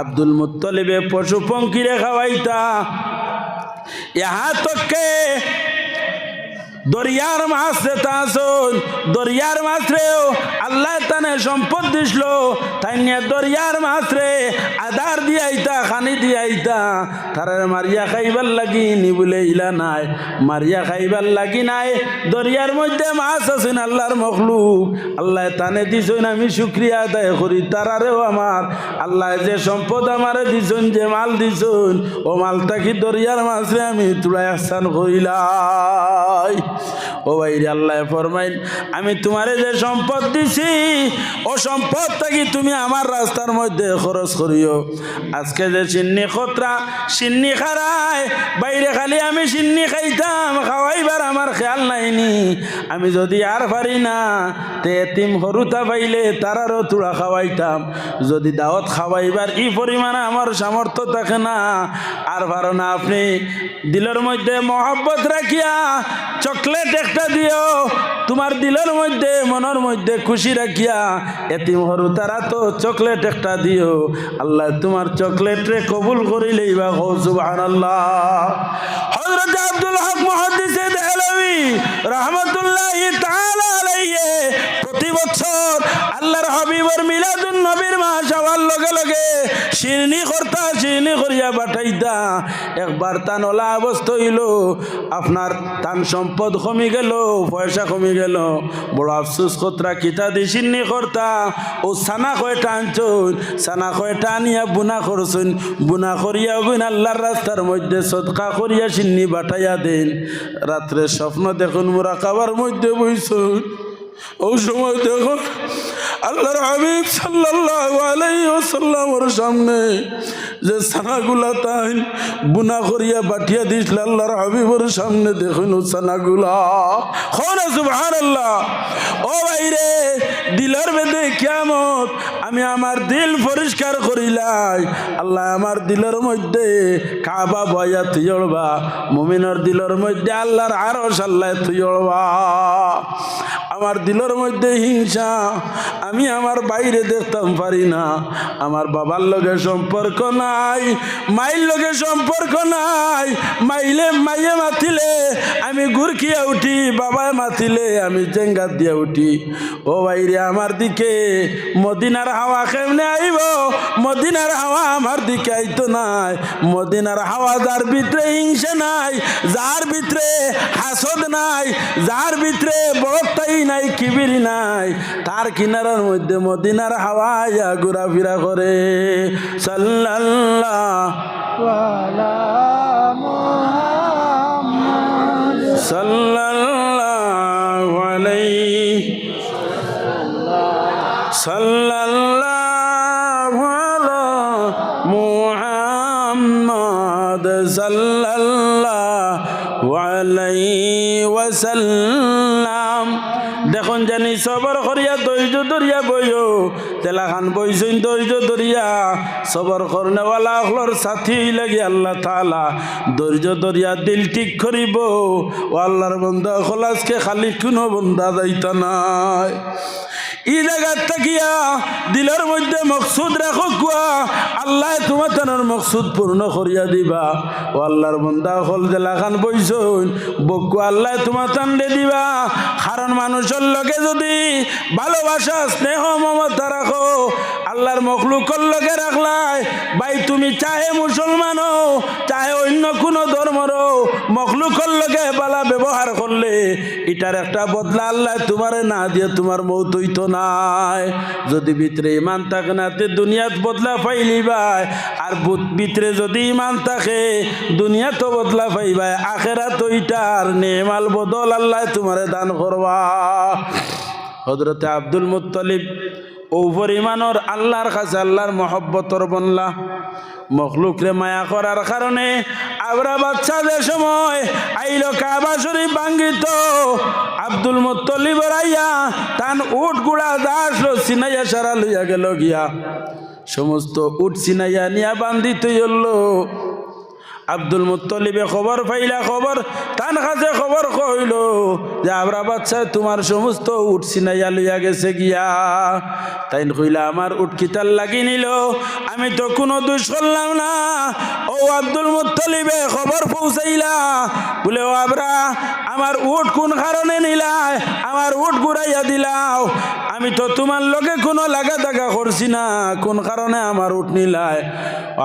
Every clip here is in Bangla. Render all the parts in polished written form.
আব্দুল মুত্তালিবে পশু পঙ্খিরে খাওয়াইতা। ইহা তককে দরিয়ার মাছ যেটা আসুন, দরিয়ার মাছরেও আল্লাহ তানে সম্পদ দিছিল, তাই নিয়ে দরিয়ার মাছরে আধার দিয়াইতা, খানি দিয়াইতা, তার মারিয়া খাইবার লাগি নি বলে ইলা নাই, মারিয়া খাইবার লাগি নাই। দরিয়ার মধ্যে মাছ আছেন আল্লাহর মখলুক, আল্লাহ তানে দিছেন, আমি শুক্রিয়া আদায় করি। তারারেও আমার আল্লাহ যে সম্পদ আমারে দিছেন, যে মাল দিছেন, ও মালটা কি দরিয়ার মাছরে আমি তুলাই আহসান করিলাই। ও ভাইরে আল্লাহ ফরমাইন, আমি তোমারে যে সম্পদ দিছি ও সম্পদ থাকি তুমি আমার রাস্তার মধ্যে খরচ করিও। আজকে যে সিন্নি খতরা সিন্নি খারায় বাইরে খালি আমি সিন্নি খাইতাম, খাওয়াইবার আমার খেয়াল নাইনি। আমি যদি আর পারি না তে এতিম হরুতা পাইলে তারারও তুড়া খাওয়াইতাম। যদি দাওয়াত খাওয়াইবার ই পরিমাণে আমার সামর্থ্য থাকে না, আর পারো না, আপনি দিলের মধ্যে মহব্বত রাখিয়া চকলেট একটা দিও, তোমার দিলের মধ্যে মনের মধ্যে খুশি রাখিয়া এতিম হরু তারা তো চকলেট একটা দিও। আল্লাহ তোমার চকলেট রে কবুল করিলেই বা হো সুবহানাল্লাহ। হযরত আব্দুল হক মুহাদ্দিসে দেহলভী রাহমাতুল্লাহি তাআলা আলাইহি প্রতি বছর আল্লাহর হাবিবের মিলাদুন নবীর মাস হওয়ার লগে লগে শিরনি করতা, শিরনি করিয়া পাঠাইতা। একবার তান ওলা অবস্থা হইল, আপনার তান সম্পদ কমে গেল, পয়সা কমে গেল, বড় আফসোস কতরা কিতা দিয়ে শিরনি করতা। ও সানা কয়টা আনছুন, সানা কয়টা আনিয়া বুনা করছুন, বুনা করিয়া গুণ আল্লাহর রাস্তার মধ্যে সদকা করিয়া শিরনি বাটাইয়া দেন। রাত্রে স্বপ্ন দেখুন মুরাকাবার মধ্যে বইছুন, ও সময় দেখুন আল্লাহর হাবিব সাল্লাল্লাহু আলাইহি ওয়াসাল্লামের সামনে যে সানাগুলা তাই বুনা করিয়া বাটিয়া দিছিল আল্লাহর হাবিবের সামনে দেখুন ও সানাগুলা। কোন সুবহানাল্লাহ। ও ভাইরে, দিলের বেদে কিয়ামত আমি আমার দিল পরিষ্কার করিলাই, আল্লাহ আমার দিলের মধ্যে কাবা বয়া তুইবা, মুমিনের দিলের মধ্যে আল্লাহর আরশ আল্লাহ তুইবা। আমার দিলের মধ্যে হিংসা আমি আমার বাইরে দেখতাম পারি না। আমার বাবার লগে সম্পর্ক নাই, মাইর লগে সম্পর্ক নাই। মাইয়ে মাতিলে আমি গুরকিয়া উঠি, বাবায় মাতিলে আমি জেঙ্গাত দিয়া উঠি। ও বাইরে, আমার দিকে মদিনার হাওয়া কেমনে আইব? মদিনার হাওয়া আমার দিকে আইতো নাই। মদিনার হাওয়া যার ভিতরে হিংসা নাই, যার ভিতরে হাসদ নাই, যার ভিতরে বড়তাই নাই, কিবিরি নাই, তার কিনারার মধ্যে মদিনার হাওয়া আয়া ঘোরাফেরা করে। সাল্লাল্লাহু আলা মুহাম্মদ সাল্লাল্লাহু আলাইহি সাল্লাল্লাহু আলা মুহাম্মদ সাল্লাল্লাহু আলাইহি ওয়াসাল্লাম। দেখুন জানি সবর করিয়া ধৈর্য ধরিয়া বইও, তেলাখান বইছেন ধৈর্য ধরিয়া, সবর করনেওয়ালা হলর সাথী লাগি আল্লাহ তাআলা ধৈর্য ধরিয়া দিল ঠিক করিব। ও আল্লাহর বন্দা হল আজকে খালি কোনো বন্দা যাইতা নাই। এই জায়গার থাকিয়া দিলের মধ্যে মকসুদ রাখো কুয়া, আল্লাহ তোমার তানোর মকসুদ পূর্ণ করিয়া দিবা। ও আল্লাহর বন্দা হল জেলাখান বইছুন বকু আল্লাহ তোমার তান্ডে দিবা। কারণ মানুষের লগে যদি ভালোবাসা স্নেহ মমতা রাখো, আল্লাহর মখলুকর লগে রাখলাই ভাই, তুমি চাহে মুসলমান হো চাহে অন্য কোনো ধর্মরও মখলুকর লগে বালা ব্যবহার করলে এটার একটা বদলা আল্লাহ তোমারে না দিয়ে তোমার মৌত হইতো নাই। যদি ভিতরে ইমান থাকে না তে দুনিয়াত বদলা পাইলি ভাই, আর ভিতরে যদি ইমান থাকে দুনিয়া তো বদলা পাইবাই, আখেরা তো ইটার নেমাল বদল আল্লাহ তোমারে দান করবা। হযরতে আব্দুল মুত্তালিব ও পরিমাণর আল্লাহর কাছে আল্লাহর মহব্বতর বনলা, মখলুকরে মায়া করার কারণে আবরা বাচ্চা যে সময় আইল কাবা শরীফ ভাঙ্গিত, আব্দুল মুত্তালিব রাইয়া তান উট গুড়া দাসলো সিনাইয়া সারা লইয়া গেল গিয়া, সমস্ত উট সিনাইয়া নিয়া বান্ধিত হইল। আব্দুল মুত্তলিবে খবর পাইলা, খবর তান কাছে খবর কইল যে আমরা বাচ্চা তোমার সমস্ত উট ছিনাইয়া লইয়া গেছে গিয়া। তাই কইলা আমার উট কিতার লাগি নিল, আমি তো কোনো দোষ করলাম না। ও আব্দুল মুত্তলিবে খবর পৌঁছাইলা বলে ও আবরা আমার উট কোন কারণে নিলাই, আমার উট ঘুরাইয়া দিলাও, আমি তো তোমার লগে কোনো লাগা দাগা করছি না, কোন কারণে আমার উট নিলাই।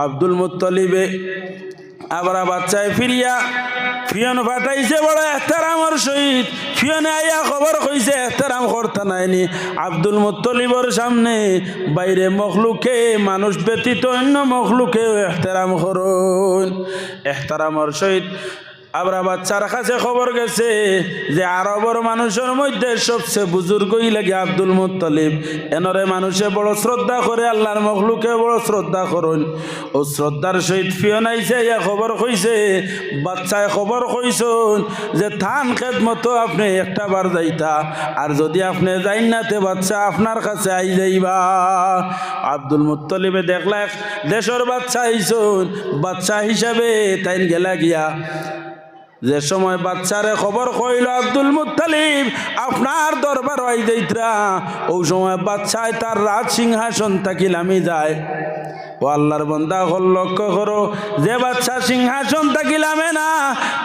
আব্দুল মুত্তলিবে আবার বাচ্চায় ফিরিয়া ফিয়ন ফাটাইছে বড় এহতারামর সহিত। ফিয়নে আইয়া খবর কইছে এহতারাম করতে নাইনি। আব্দুল মুত্তলিবর সামনে বাইরে মখলুকে মানুষ ব্যতীত অন্য মখলুকেও এহতারাম করুন। এহতারামর সহিত আবরা বাচ্চার কাছে খবর গেছে যে আরবর মানুষের মধ্যে সবচেয়ে বুজুর্গই লাগে আব্দুল মুত্তলিব। এনরে মানুষে বড় শ্রদ্ধা করে, আল্লাহর মখলুকে বড় শ্রদ্ধা করুন। ও শ্রদ্ধার সহিত ফিয়ন আইছে, ইয়া খবর কইছে বাচ্চায় খবর কইছুন যে থান খেত মতো আপনি একটা বার যাইতা, আর যদি আপনি যাইন না তে বাচ্চা আপনার কাছে আই যাইবা। আব্দুল মুত্তলিবে দেখলা দেশের বাচ্চা আইছুন, বাচ্চা হিসাবে তাই গেলা গিয়া। যে সময় বাচ্চারে খবর কইল আব্দুল মুত্তালিব আপনার দরবার আই যাইতরা, ওই সময় বাচ্চায় তার রাজ সিংহাসন থাকিল আমি যায়। ও আল্লাহর বান্দা হল লক্ষ্য করো, যে বাচ্চা সিংহাসন থাকিলামে না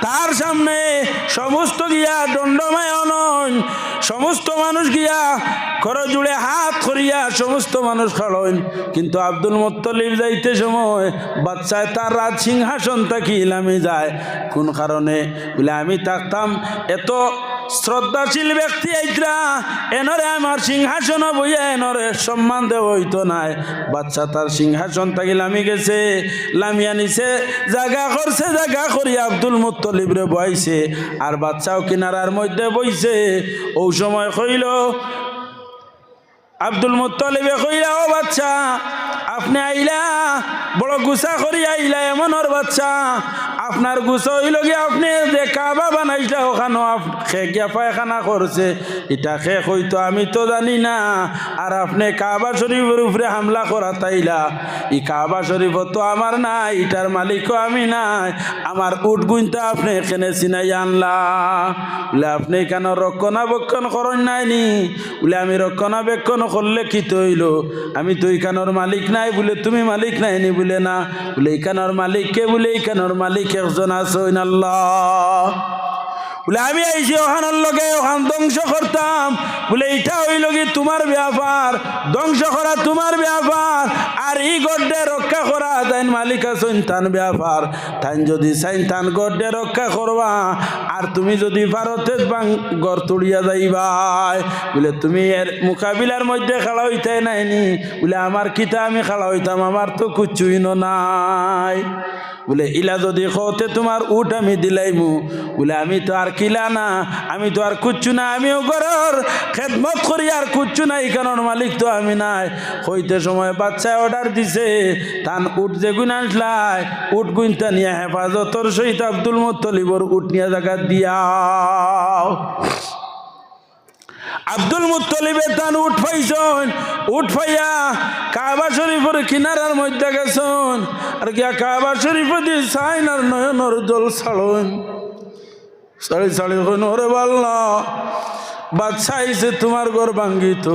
তার সামনে সমস্ত গিয়া দণ্ডমায়ন, সমস্ত মানুষ গিয়া খর জুড়ে হাত করিয়া সমস্ত মানুষ খাড়ন। কিন্তু আব্দুল মুত্তলিব যাইতে সময় বাচ্চায় তার রাজ সিংহাসন থাকিল আমি যায়। কোন কারণে বলে আমি থাকতাম এত শ্রদ্ধাশীল ব্যক্তি আইতরা, এনরে আমার সিংহাসন বইয়া এনরে সম্মান দেওয়া হইতো নাই। বাচ্চা তার সিংহাসন থাকিল আমি গেছে, লামিয়া নিছে, জায়গা করছে, জায়গা করিয়া আব্দুল মুত্তলিবরে বইছে, আর বাচ্চাও কিনারার মধ্যে বইছে। ও সময় কইল আব্দুল মুত্তলিবে কইলা ও বাচ্চা আপনি আইলা বড় গুসা করি আইলা এমনর বাচ্চা, আপনার গুসা হইল গিয়ে আপনি যে কাবা বানাইলা ওখানে খে গিয়া পায়খানা করছে, এটা খে হইতো আমি তো জানি না। আর আপনি কাবা শরীফের উপরে হামলা করা তাইলা, এই কাবা শরীফ তো আমার নাই, এটার মালিকও আমি নাই, আমার উট গুইনটা আপনি এখানে চিনাই আনলা। বলে আপনি কেন রক্ষণাবেক্ষণ করেন নাইনি? বলে আমি রক্ষণাবেক্ষণ করলে কি তৈল, আমি তো এইখানোর মালিক নাই। বলে তুমি মালিক নাইনি? বলে না। বলে এইখানোর মালিক কে? বলে এইখানোর মালিক একজন আছেন আল্লাহ। বলে আমি আইছি ওখানোর লগে, ওখান ধ্বংস করতাম। বলে এইটা হইল কি তোমার ব্যাপার, ধ্বংস করা তোমার ব্যাপার, আর এই গড্ডে রক্ষা করা তাই মালিক আছেন তান ব্যাপার। তাই যদি চাইন তান গড্ডে রক্ষা করবা, আর তুমি যদি ভারতের গড় তুড়িয়া যাইবাই। বলে তুমি এর মোকাবিলার মধ্যে খেলা হইতে নাইনি? বলে আমার কিতা আমি খেলা হইতাম, আমার তো কুচুই নাই। বলে ইলা যদি কতে তোমার উঠ আমি দিলাইমু। বলে আমি তো আর কিলা না, আমি তো আর কুচ্ছু না, আমিও ঘরের খেদমত করি আর কুচ্ছু নাই, কারণ মালিক তো আমি নাই। হইতে সময় বাচ্চায় অর্ডার দিছে তান উঠ যে গুণ আসলাই, উঠ গুণটা নিয়ে হেফাজতর সহিত আব্দুল মুত্তলিবর উঠ নিয়ে জায়গা দিয়াও। আব্দুল মুত্তলিবে তান উঠ পাইছন, উঠ পাইয়া কাবা শরীফের কিনারার মধ্যে গেছন, আর গিয়া কাবা শরীফ দিয়ে সাইন আর নয়নর জল ছাড়ন। সাড়ি সাড়ি হইন ওরে বাল্লা বাদশা আইছে তোমার ঘর ভাঙ্গিত,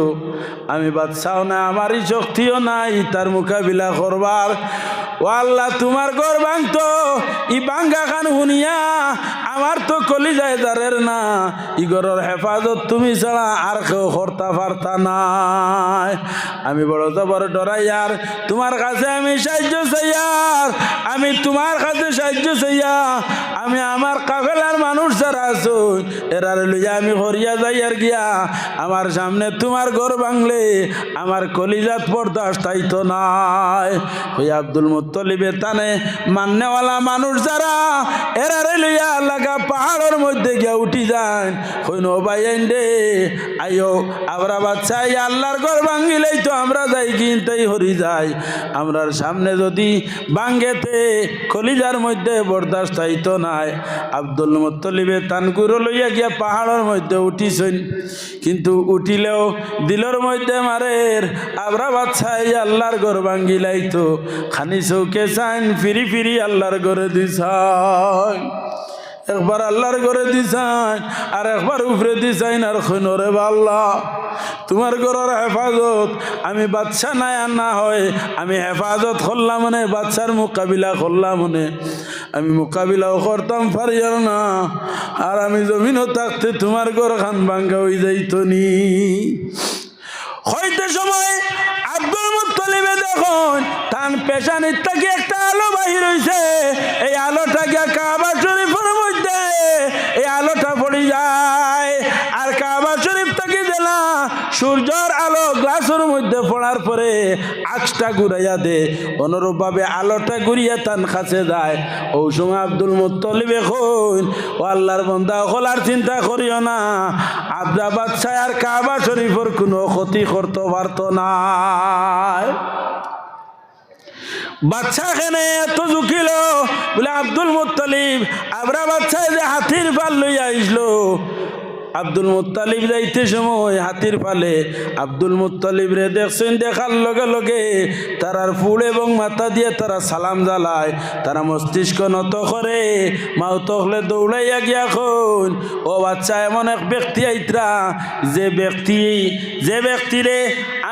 আমি বাদশাও না, আমারই শক্তিও নাই তার মোকাবিলা করবার। ও আল্লাহ তোমার ঘর ভাঙতো, ই ভাঙ্গা খান শুনিয়া আমার তো কলিজায় দাঁড়ের না, ই ঘরের হেফাজত তুমি ছাড়া আর কেউ করতে পারতা নাই। আমি বড় জবর ডরাইয়ার তোমার কাছে আমি সাহায্য চাইয়ার, আমি তোমার কাছে সাহায্য চাইয়া, আমি আমার কাফেলার মানুষ যারা আছো এরার লইয়া আমি হরিয়া যাই আর গিয়া, আমার সামনে তোমার ঘর ভাঙলে আমার কলিজাত বরদাস্ত তাইতো নাই। ওই আব্দুল মুত্তলিবে তানে মান্যওয়ালা মানুষ যারা এরারে লইয়া লাগা পাহাড়ের মধ্যে গিয়া উঠি যান, হইন ভাই আইন রে আইও আমরা বাচ্চা আল্লাহর ঘর ভাঙিলেই তো আমরা যাই কিনতেই হরি যাই, আমরার সামনে যদি ভাঙ্গেতে কলিজার মধ্যে বরদাস্ত তাইতো নাই। আব্দুল মুত্তলিবে তানকুরো লইয়া গিয়া পাহাড়ের মধ্যে উঠিছেন, কিন্তু উঠিলেও দিলর মধ্যে মারের আবরা বাচ্চাই আল্লাহর ঘর ভাঙ্গি লাইতো, খানি চৌকে চাইন ফিরি ফিরি আল্লাহর ঘরে দিছাই, একবার আল্লাহর ঘরে দিছাইন আর একবার উপরে দিছাইন, আর খনরে আল্লাহ তোমার ঘরের হেফাজত আমি বাচ্চা নাই আর না হয় আমি হেফাজত করলাম মনে, বাচ্চার মোকাবিলা করলাম মনে, আমি মোকাবিলাও করতাম পারি আর না, আর আমি জমিনও থাকতে তোমার ঘর খান ভাঙ্গা হয়ে যাইত নি। হইতে সময় আব্দুল মুত্তালিবে দেখুন তান পেশানির থেকে একটা আলো বাহির হইছে, এই আলোটা গিয়া কাবা শরীফের মধ্যে এই আলোটা পড়ে যায়, আর কাবা শরীফ থেকে দিলা সূর্যর আলো গ্লাসের মধ্যে পড়ার পরে আঁচটা ঘুরাইয়া দে, অনুরূপভাবে আলোটা ঘুরিয়া তান কাছে যায়। ও সময় আব্দুল মুত্তালিবে কইন, ও আল্লাহর বান্দা খোলার চিন্তা করিও না, আব্দা বাদশা আর কাবা শরীফের কোনো ক্ষতি করতে পারত না। বাচ্চা এখানে এত ঝুঁকিল বলে আব্দুল মুত্তালিব আবরা বাচ্চায় যে হাতির পাল লইয়া আইসলো, আব্দুল মুত্তালিব যাইতে সময় হাতির পালে আব্দুল মুত্তালিব রে দেখছেন, দেখার লগে লগে তারার ফুল এবং মাথা দিয়ে তারা সালাম জ্বালায়, তারা মস্তিষ্ক নত করে, মাও তখলে দৌড়াইয়া গিয়া খন ও বাচ্চা এমন এক ব্যক্তি আইতরা যে ব্যক্তিরে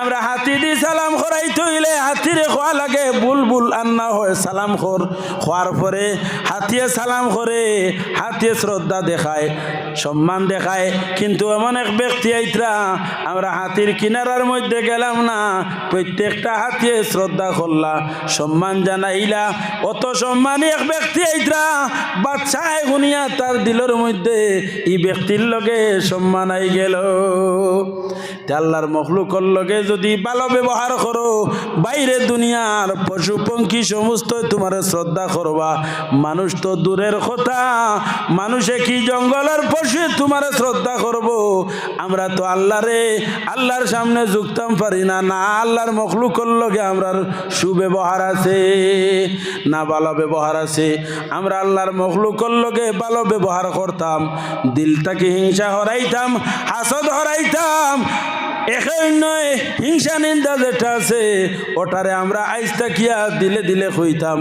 আমরা হাতি দি সালাম করাই তৈলে হাতিরে খোয়া লাগে বুলবুল আন্না হয়, সালাম খোয়ার পরে হাতিয়ে সালাম করে, হাতিয়ে শ্রদ্ধা দেখায়, সম্মান দেখায়, কিন্তু এমন এক ব্যক্তি আইতরা আমরা হাতির কিনারার মধ্যে গেলাম না, প্রত্যেকটা হাতিয়ে শ্রদ্ধা করলা, সম্মান জানাইলা, অত সম্মানী এক ব্যক্তি আইতরা বাচ্চায় গুনিয়া তার দিলের মধ্যে এই ব্যক্তির লগে সম্মান আই গেল। আল্লাহর মখলুকর লগে যদি ভালো ব্যবহার করো, বাইরে দুনিয়ার পশু পঙ্খী সমস্ত তোমার শ্রদ্ধা করবা, মানুষ তো দূরের কথা, মানুষে কি জঙ্গলের পশু তোমার শ্রদ্ধা করব, আমরা তো আল্লাহর সামনে ঝুঁকতাম পারি না, না আল্লাহর মখলুকর লগে আমরার সুব্যবহার আছে না ভালো ব্যবহার আছে, আমরা আল্লাহর মখলুকর লগে ভালো ব্যবহার করতাম, দিলটাকে হিংসা হরাইতাম, হাসদ হরাইতাম, এখন নয় হিংসা নিন্দা যেটা আছে ওটারে আমরা আইস্তা কিয়া দিলে দিলে হইতাম,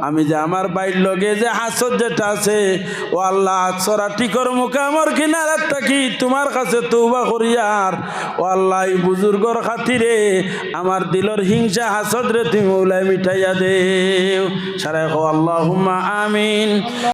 আমি যে আমার বাইর লগে যে হাসদ যেটা আছে, ও আল্লাহ সরাটিকর মুখে আমার কিনারাত থাকি তোমার কাছে তওবা করিয়ার, ও আল্লাহ এই বুজুর্গর খাতিরে আমার দিলর হিংসা হাসদ রে তুমি মৌলাই মিঠাইয়া দেও, সারা আল্লাহুম্মা আমিন।